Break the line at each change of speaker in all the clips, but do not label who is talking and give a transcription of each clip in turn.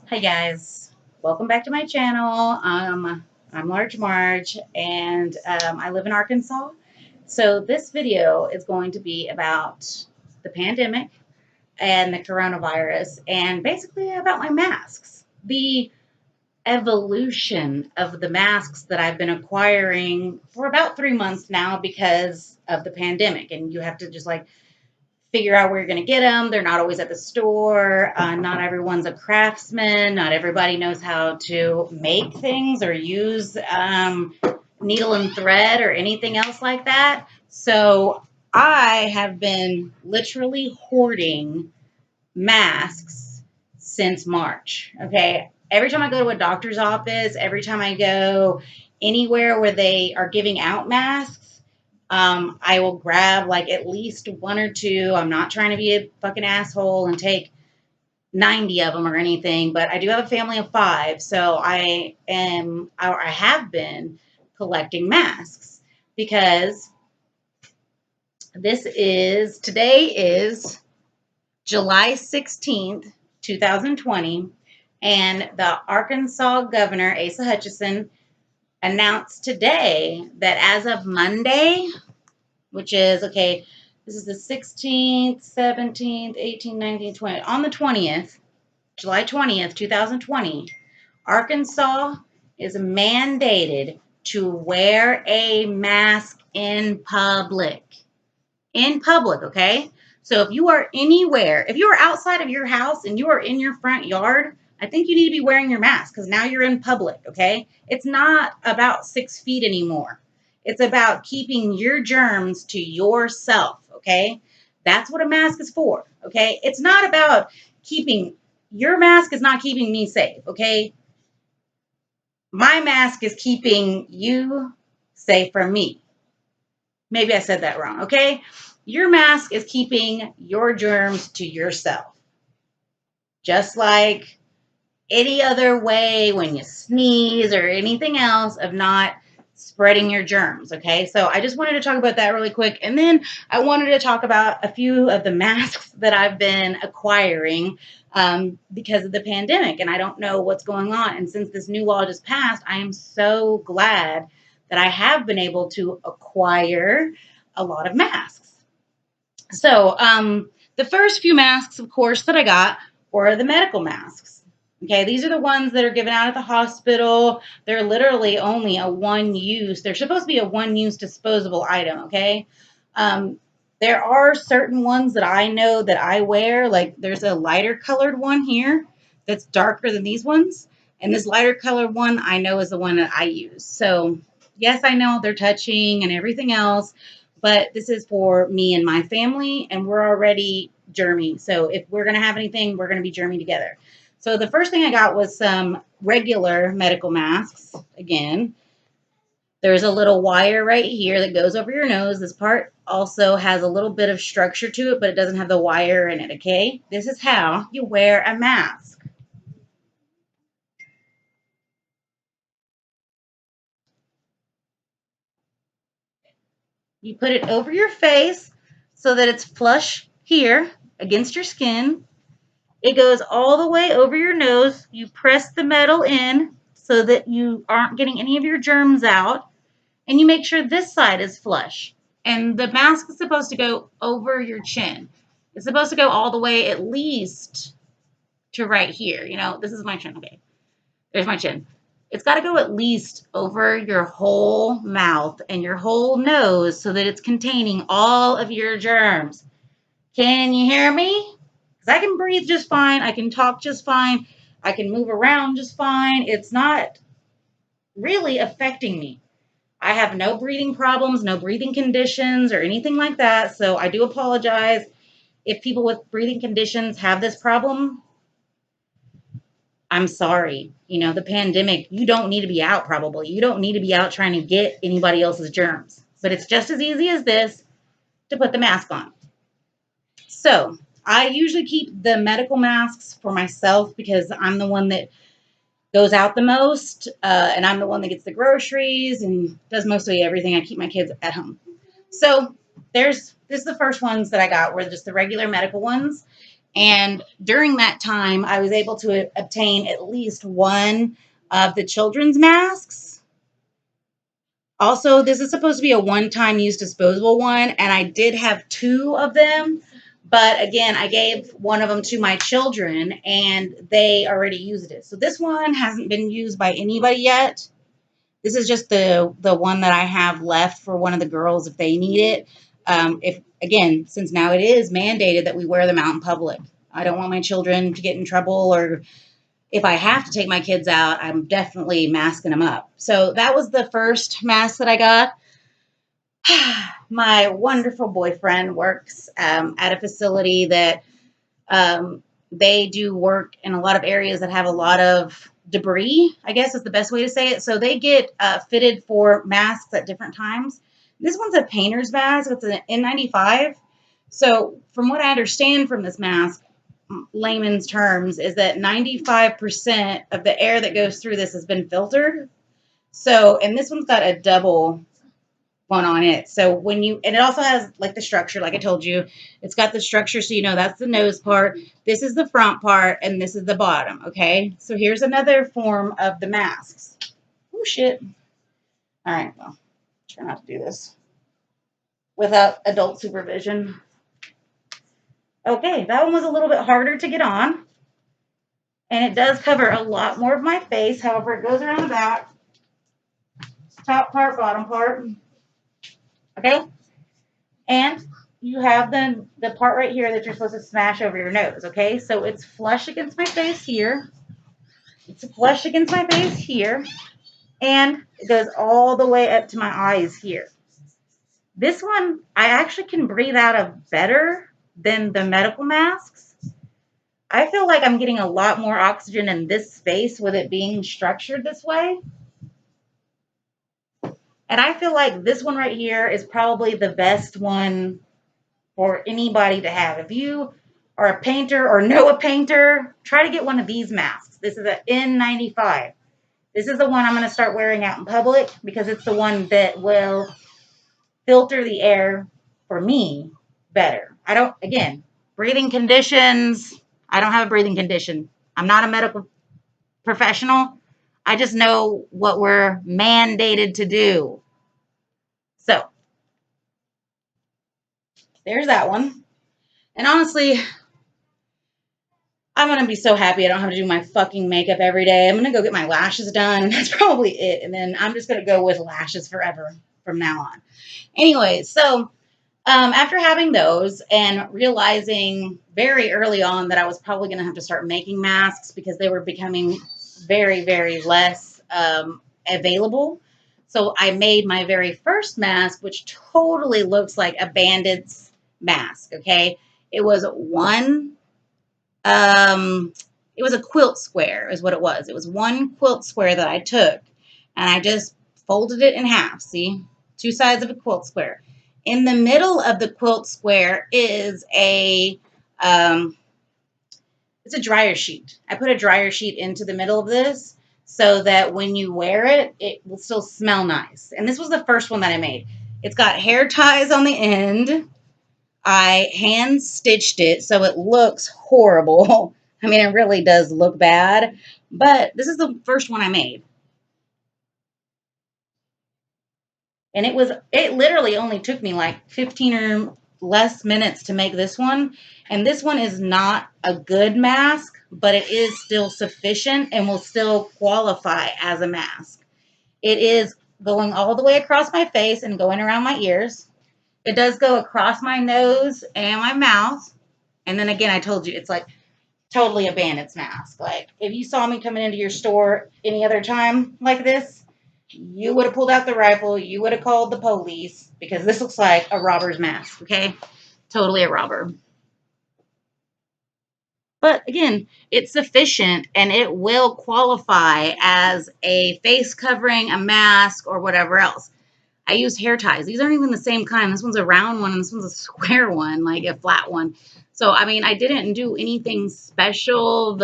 Hi guys, welcome back to my channel. I'm Large Marge and I live in Arkansas. So this video is going to be about the pandemic and the coronavirus and basically about my masks. The evolution of the masks that I've been acquiring for about 3 months now because of the pandemic. And you have to just like figure out where you're going to get them. They're not always at the store. Not everyone's a craftsman. Not everybody knows how to make things or use needle and thread or anything else like that. So I have been literally hoarding masks since March. Okay. Every time I go to a doctor's office, every time I go anywhere where they are giving out masks, I will grab like at least one or two. I'm not trying to be a fucking asshole and take 90 of them or anything, but I do have a family of 5. So I have been collecting masks because today is July 16th, 2020, and the Arkansas governor, Asa Hutchinson, announced today that as of Monday, which is, okay, this is the 16th, 17th, 18th, 19th, 20th, on the 20th, July 20th, 2020, Arkansas is mandated to wear a mask in public. In public, okay? So if you are anywhere, if you are outside of your house and you are in your front yard, I think you need to be wearing your mask because now you're in public, okay? It's not about 6 feet anymore. It's about keeping your germs to yourself, okay? That's what a mask is for, okay? It's not about your mask is not keeping me safe, okay? My mask is keeping you safe from me. Maybe I said that wrong, okay? Your mask is keeping your germs to yourself. Just like any other way when you sneeze or anything else of not spreading your germs, okay? So I just wanted to talk about that really quick. And then I wanted to talk about a few of the masks that I've been acquiring because of the pandemic. And I don't know what's going on. And since this new law just passed, I am so glad that I have been able to acquire a lot of masks. So the first few masks, of course, that I got were the medical masks. Okay, these are the ones that are given out at the hospital. They're literally only a one-use. They're supposed to be a one-use disposable item, okay? There are certain ones that I know that I wear. Like there's a lighter colored one here that's darker than these ones. And this lighter colored one I know is the one that I use. So yes, I know they're touching and everything else, but this is for me and my family, and we're already germy. So if we're going to have anything, we're going to be germy together. So the first thing I got was some regular medical masks. Again, there's a little wire right here that goes over your nose. This part also has a little bit of structure to it, but it doesn't have the wire in it, okay? This is how you wear a mask. You put it over your face so that it's flush here against your skin. It goes all the way over your nose. You press the metal in so that you aren't getting any of your germs out. And you make sure this side is flush. And the mask is supposed to go over your chin. It's supposed to go all the way at least to right here. You know, this is my chin. Okay, there's my chin. It's got to go at least over your whole mouth and your whole nose so that it's containing all of your germs. Can you hear me? Because I can breathe just fine. I can talk just fine. I can move around just fine. It's not really affecting me. I have no breathing problems, no breathing conditions or anything like that. So I do apologize if people with breathing conditions have this problem. I'm sorry. You know, the pandemic, you don't need to be out probably. You don't need to be out trying to get anybody else's germs. But it's just as easy as this to put the mask on. So I usually keep the medical masks for myself because I'm the one that goes out the most, and I'm the one that gets the groceries and does mostly everything. I keep my kids at home. So this is the first ones that I got were just the regular medical ones. And during that time, I was able to obtain at least one of the children's masks. Also, this is supposed to be a one-time use disposable one, and I did have two of them. But again, I gave one of them to my children, and they already used it. So this one hasn't been used by anybody yet. This is just the one that I have left for one of the girls if they need it. If again, since now it is mandated that we wear them out in public, I don't want my children to get in trouble, or if I have to take my kids out, I'm definitely masking them up. So that was the first mask that I got. My wonderful boyfriend works at a facility that um, they do work in a lot of areas that have a lot of debris, I guess is the best way to say it. So they get fitted for masks at different times. This one's a painter's mask. It's an N95. So from what I understand from this mask, layman's terms, is that 95% of the air that goes through this has been filtered. So, and this one's got a double one on it. So when you, and it also has like the structure, like I told you, it's got the structure. So, you know, that's the nose part. This is the front part and this is the bottom. Okay. So here's another form of the masks. Oh shit. All right. Well, try not to do this without adult supervision. Okay. That one was a little bit harder to get on, and it does cover a lot more of my face. However, it goes around the back, top part, bottom part. Okay. And you have the part right here that you're supposed to smash over your nose, okay? So it's flush against my face here. It's flush against my face here. And it goes all the way up to my eyes here. This one, I actually can breathe out of better than the medical masks. I feel like I'm getting a lot more oxygen in this space with it being structured this way. And I feel like this one right here is probably the best one for anybody to have. If you are a painter or know a painter, try to get one of these masks. This is an N95. This is the one I'm going to start wearing out in public because it's the one that will filter the air for me better. I don't, again, breathing conditions, I don't have a breathing condition. I'm not a medical professional. I just know what we're mandated to do. So, there's that one. And honestly, I'm going to be so happy I don't have to do my fucking makeup every day. I'm going to go get my lashes done. That's probably it. And then I'm just going to go with lashes forever from now on. Anyway, so after having those and realizing very early on that I was probably going to have to start making masks because they were becoming very, very less available. So I made my very first mask, which totally looks like a bandit's mask. Okay. It was one it was a quilt square is what it was. It was one quilt square that I took and I just folded it in half. See, two sides of a quilt square. In the middle of the quilt square is um, it's a dryer sheet. I put a dryer sheet into the middle of this so that when you wear it, it will still smell nice. And this was the first one that I made. It's got hair ties on the end. I hand stitched it so it looks horrible. I mean, it really does look bad, but this is the first one I made. And it literally only took me like 15 or less minutes to make this one. And this one is not a good mask, but it is still sufficient and will still qualify as a mask. It is going all the way across my face and going around my ears. It does go across my nose and my mouth. And then again, I told you, it's like totally a bandit's mask. Like, if you saw me coming into your store any other time like this, you would have pulled out the rifle. You would have called the police because this looks like a robber's mask, okay? Totally a robber. But again, it's sufficient and it will qualify as a face covering, a mask, or whatever else. I used hair ties. These aren't even the same kind. This one's a round one and this one's a square one, like a flat one. So, I mean, I didn't do anything special.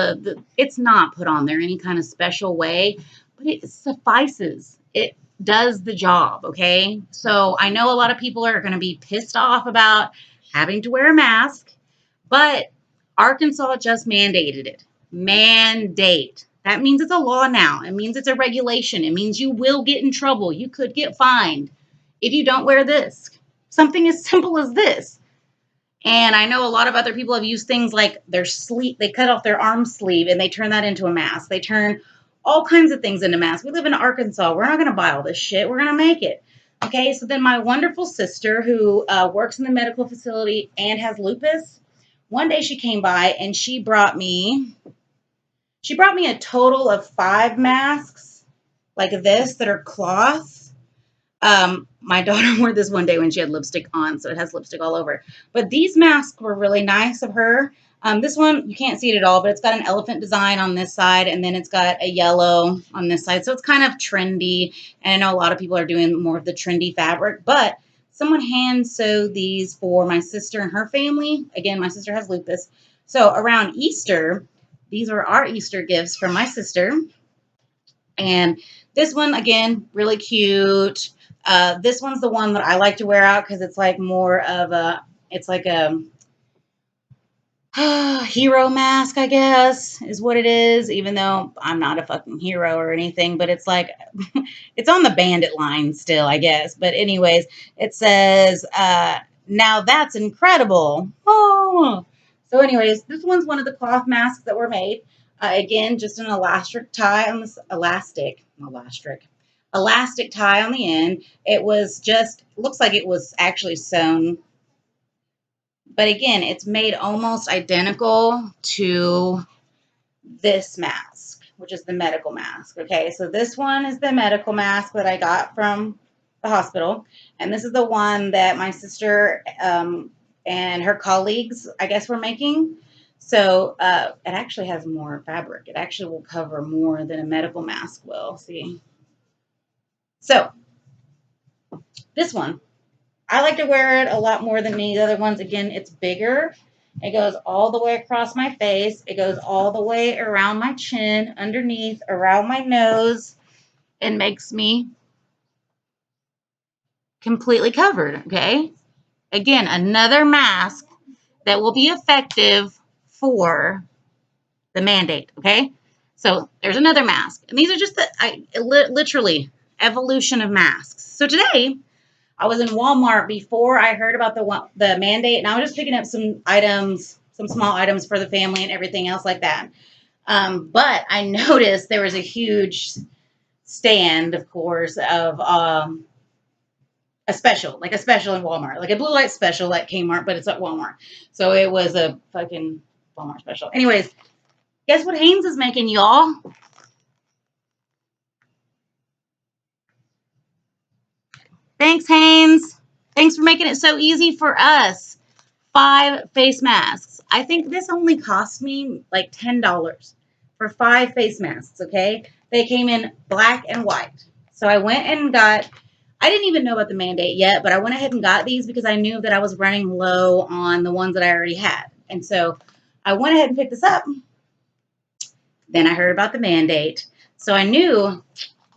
It's not put on there any kind of special way, but it suffices. It does the job, okay? So I know a lot of people are going to be pissed off about having to wear a mask, but Arkansas just mandated it. Mandate. That means it's a law now. It means it's a regulation. It means you will get in trouble. You could get fined if you don't wear this. Something as simple as this. And I know a lot of other people have used things like their sleeve. They cut off their arm sleeve and they turn that into a mask. They turn all kinds of things into masks. We live in Arkansas. We're not going to buy all this shit. We're going to make it. Okay, so then my wonderful sister who works in the medical facility and has lupus, one day she came by and she brought me a total of 5 masks like this that are cloth. My daughter wore this one day when she had lipstick on, so it has lipstick all over. But these masks were really nice of her. This one, you can't see it at all, but it's got an elephant design on this side, and then it's got a yellow on this side. So it's kind of trendy, and I know a lot of people are doing more of the trendy fabric, but someone hand sewed these for my sister and her family. Again, my sister has lupus. So around Easter, these were our Easter gifts from my sister. And this one, again, really cute. This one's the one that I like to wear out because it's like more of a, it's like a hero mask, I guess, is what it is, even though I'm not a fucking hero or anything, but it's like, it's on the bandit line still, I guess. But anyways, it says, now that's incredible. Oh. So anyways, this one's one of the cloth masks that were made. Again, just an elastic tie on this, elastic tie on the end. It was just, looks like it was actually sewn. But again, it's made almost identical to this mask, which is the medical mask. Okay, so this one is the medical mask that I got from the hospital. And this is the one that my sister and her colleagues, I guess, were making. So it actually has more fabric. It actually will cover more than a medical mask will. See? So this one, I like to wear it a lot more than any of the other ones. Again, it's bigger. It goes all the way across my face. It goes all the way around my chin, underneath, around my nose, and makes me completely covered, okay? Again, another mask that will be effective for the mandate, okay? So there's another mask. And these are just literally evolution of masks. So today, I was in Walmart before I heard about the mandate, and I was just picking up some items, some small items for the family and everything else like that. But I noticed there was a huge stand, of course, of a special in Walmart, like a blue light special like Kmart, but it's at Walmart. So it was a fucking Walmart special. Anyways, guess what Hanes is making, y'all? Thanks, Hanes. Thanks for making it so easy for us. 5 face masks. I think this only cost me like $10 for 5 face masks, okay? They came in black and white. So I went and got, I didn't even know about the mandate yet, but I went ahead and got these because I knew that I was running low on the ones that I already had. And so I went ahead and picked this up. Then I heard about the mandate. So I knew,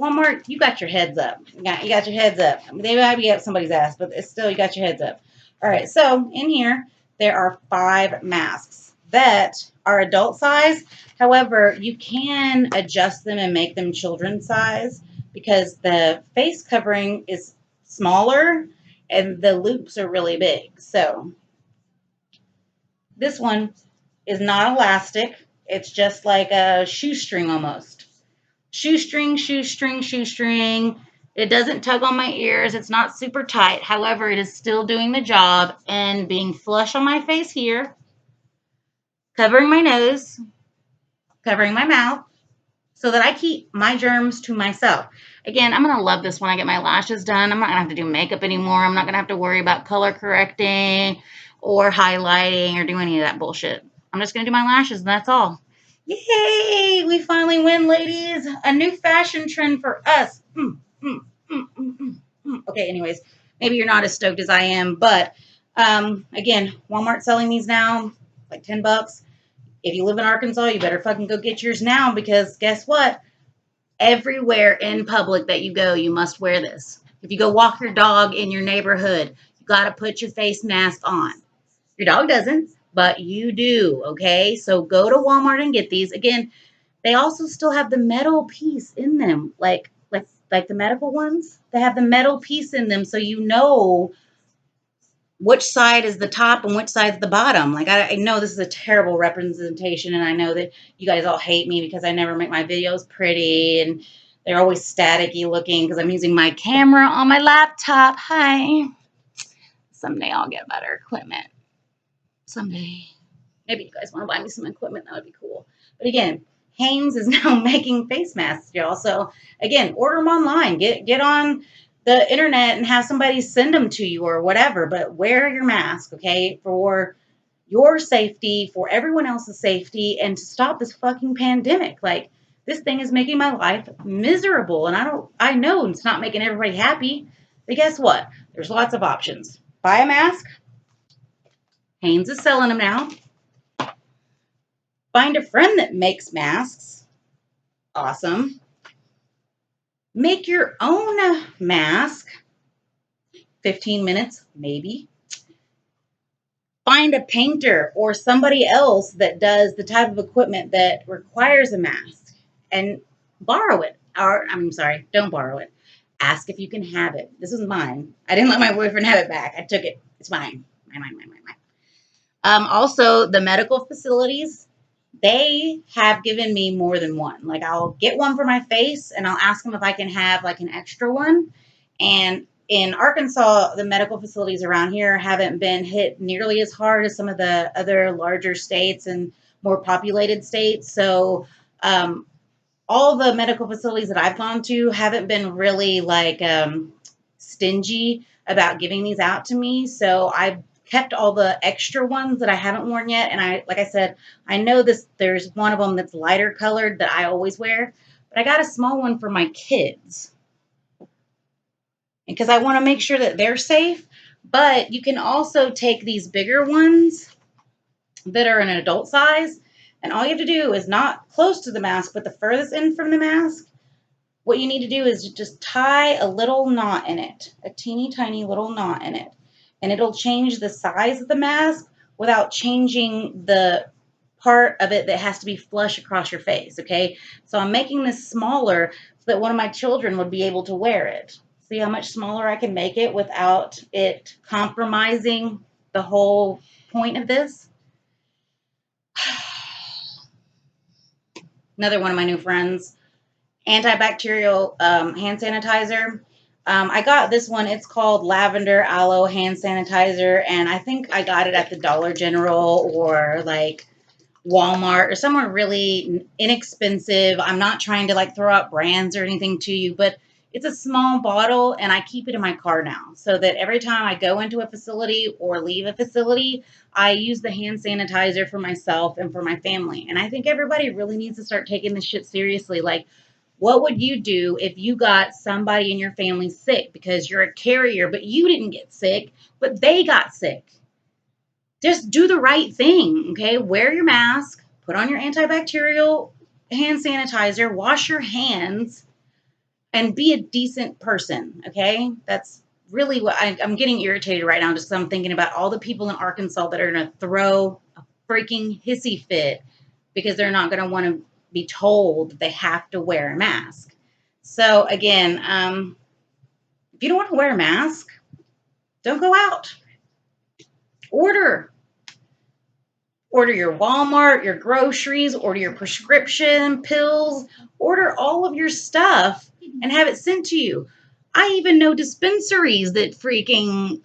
Walmart, you got your heads up. You got your heads up. They might be up somebody's ass, but it's still, you got your heads up. All right, so in here, there are 5 masks that are adult size. However, you can adjust them and make them children's size because the face covering is smaller and the loops are really big. So this one is not elastic. It's just like a shoestring almost. Shoestring, shoestring, shoestring. It doesn't tug on my ears. It's not super tight. However, it is still doing the job and being flush on my face here, covering my nose, covering my mouth, so that I keep my germs to myself. Again, I'm going to love this when I get my lashes done. I'm not going to have to do makeup anymore. I'm not going to have to worry about color correcting or highlighting or do any of that bullshit. I'm just going to do my lashes and that's all. Yay! We finally win, ladies. A new fashion trend for us. Okay, anyways, maybe you're not as stoked as I am, but again, Walmart selling these now, like $10. If you live in Arkansas, you better fucking go get yours now because guess what? Everywhere in public that you go, you must wear this. If you go walk your dog in your neighborhood, you got to put your face mask on. Your dog doesn't, but you do, okay? So go to Walmart and get these. Again, they also still have the metal piece in them, like the medical ones. They have the metal piece in them, so you know which side is the top and which side's the bottom. Like I know this is a terrible representation, and I know that you guys all hate me because I never make my videos pretty and they're always staticky looking because I'm using my camera on my laptop. Hi. Someday I'll get better equipment. Someday. Maybe you guys want to buy me some equipment. That would be cool. But again, Hanes is now making face masks, y'all. So again, order them online. Get on the internet and have somebody send them to you or whatever. But wear your mask, okay, for your safety, for everyone else's safety, and to stop this fucking pandemic. Like this thing is making my life miserable, and I know it's not making everybody happy. But guess what? There's lots of options. Buy a mask. Hanes is selling them now. Find a friend that makes masks. Awesome. Make your own mask. 15 minutes, maybe. Find a painter or somebody else that does the type of equipment that requires a mask and borrow it. Or, I'm sorry, don't borrow it. Ask if you can have it. This is mine. I didn't let my boyfriend have it back. I took it. It's mine. Mine. Also, the medical facilities, they have given me more than one. Like I'll get one for my face and I'll ask them if I can have like an extra one. And in Arkansas, the medical facilities around here haven't been hit nearly as hard as some of the other larger states and more populated states. So all the medical facilities that I've gone to haven't been really like stingy about giving these out to me. So I've kept all the extra ones that I haven't worn yet. And like I said, I know there's one of them that's lighter colored that I always wear, but I got a small one for my kids because I want to make sure that they're safe. But you can also take these bigger ones that are an adult size, and all you have to do is not close to the mask, but the furthest in from the mask. What you need to do is just tie a little knot in it, a teeny tiny little knot in it, and it'll change the size of the mask without changing the part of it that has to be flush across your face, okay? So I'm making this smaller so that one of my children would be able to wear it. See how much smaller I can make it without it compromising the whole point of this? Another one of my new friends, antibacterial hand sanitizer. I got this one. It's called Lavender Aloe Hand Sanitizer, and I think I got it at the Dollar General or like Walmart or somewhere really inexpensive. I'm not trying to like throw out brands or anything to you, but it's a small bottle and I keep it in my car now so that every time I go into a facility or leave a facility, I use the hand sanitizer for myself and for my family. And I think everybody really needs to start taking this shit seriously. Like, what would you do if you got somebody in your family sick because you're a carrier, but you didn't get sick, but they got sick? Just do the right thing, okay? Wear your mask, put on your antibacterial hand sanitizer, wash your hands, and be a decent person, okay? That's really what I'm getting irritated right now just because I'm thinking about all the people in Arkansas that are going to throw a freaking hissy fit because they're not going to want to be told that they have to wear a mask. So again, if you don't want to wear a mask, don't go out. Order your Walmart, your groceries, order your prescription pills, order all of your stuff and have it sent to you. I even know dispensaries that freaking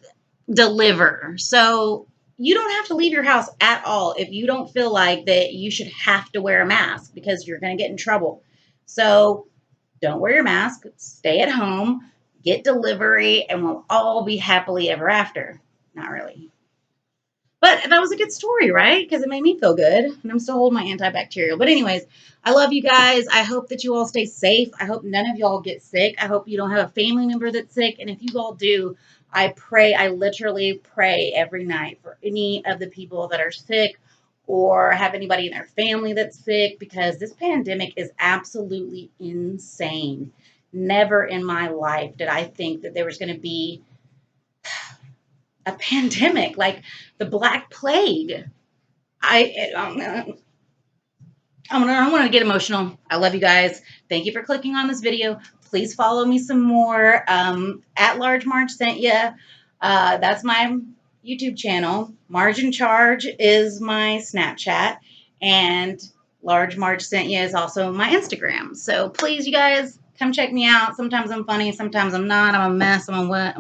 deliver. So you don't have to leave your house at all if you don't feel like that you should have to wear a mask because you're going to get in trouble. So don't wear your mask, stay at home, get delivery, and we'll all be happily ever after. Not really. But that was a good story, right? Because it made me feel good. And I'm still holding my antibacterial. But anyways, I love you guys. I hope that you all stay safe. I hope none of y'all get sick. I hope you don't have a family member that's sick. And if you all do, I literally pray every night for any of the people that are sick or have anybody in their family that's sick because this pandemic is absolutely insane. Never in my life did I think that there was going to be a pandemic like the Black Plague. I'm gonna get emotional. I love you guys. Thank you for clicking on this video. Please follow me some more at LargeMargeSentYa. That's my YouTube channel. Marge in Charge is my Snapchat, and LargeMargeSentYa is also my Instagram. So please, you guys, come check me out. Sometimes I'm funny, sometimes I'm not. I'm a mess. I'm a what?